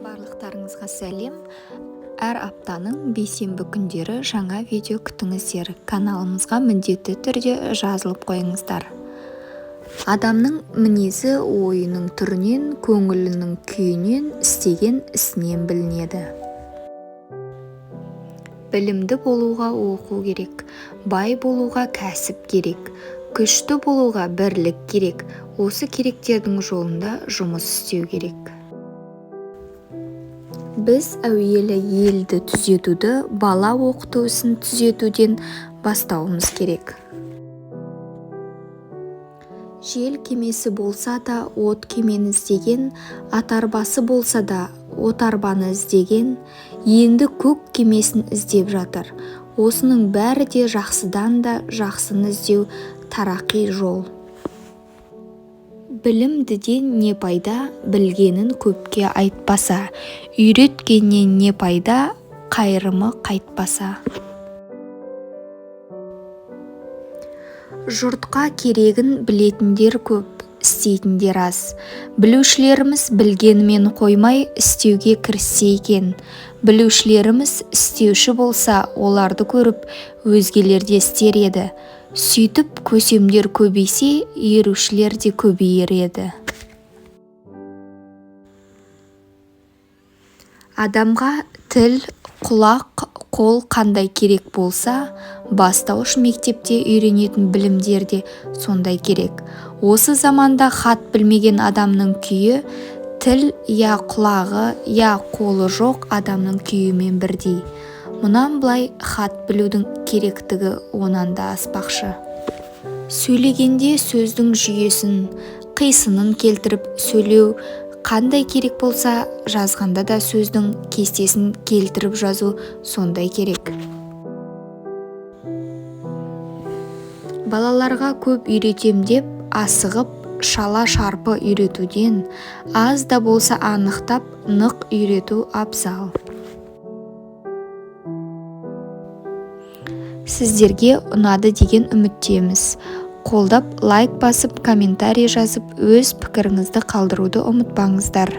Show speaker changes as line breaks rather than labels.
Барлықтарыңызға сәлем. Әр аптаның бейсенбі күндері жаңа видео күтіңіздер. Каналымызға міндетті түрде жазылып қойыңыздар. Адамның мінезі ойының түрінен, көңілінің күйінен, істеген ісінен білінеді. Білімді болуға оқу керек, бай болуға кәсіп керек, күшті болуға бірлік керек. Осы керектердің жолында жұмыс істеу керек. Біз әуелі елді түзетуді бала оқыту ісін түзетуден бастауымыз керек. Жел кемесі болса да от кемені іздеген, атарбасы болса да отарбаны іздеген, енді көк кемесін іздеп жатыр. Осының бәрі де жақсыдан да жақсыны іздеу тарақи жол. Білімдіден не пайда, білгенін көпке айтпаса, үйреткеннен не пайда, қайырымы қайтпаса. Жұртқа керегін білетіндер көп, істейтіндер аз. Білушілеріміз білгенімен қоймай, істеуге кіріссе екен. Білушілеріміз істеуші болса, оларды көріп, өзгелер де істер еді. Сөйтіп көсемдер көбейсе, ерушілер де көбейер еді. Адамға тіл, құлақ, қол қандай керек болса, бастауыш мектепте үйренетін білімдер де сондай керек. Осы заманда хат білмеген адамның күйі, тіл я құлағы, я қолы жоқ адамның күйімен бірдей. Мұнан былай хат білудің керектігі онан да аспақшы. Сөйлегенде сөздің жүйесін, қисынын келтіріп сөйлеу қандай керек болса, жазғанда да сөздің кестесін келтіріп жазу сондай керек. Балаларға көп үйретем деп, асығып, шала шарпы үйретуден, аз да болса анықтап, нық үйрету абзал. Сіздерге ұнады деген үміттеміз. Қолдап, лайк басып, комментарий жазып, өз пікіріңізді қалдыруды ұмытпаңыздар.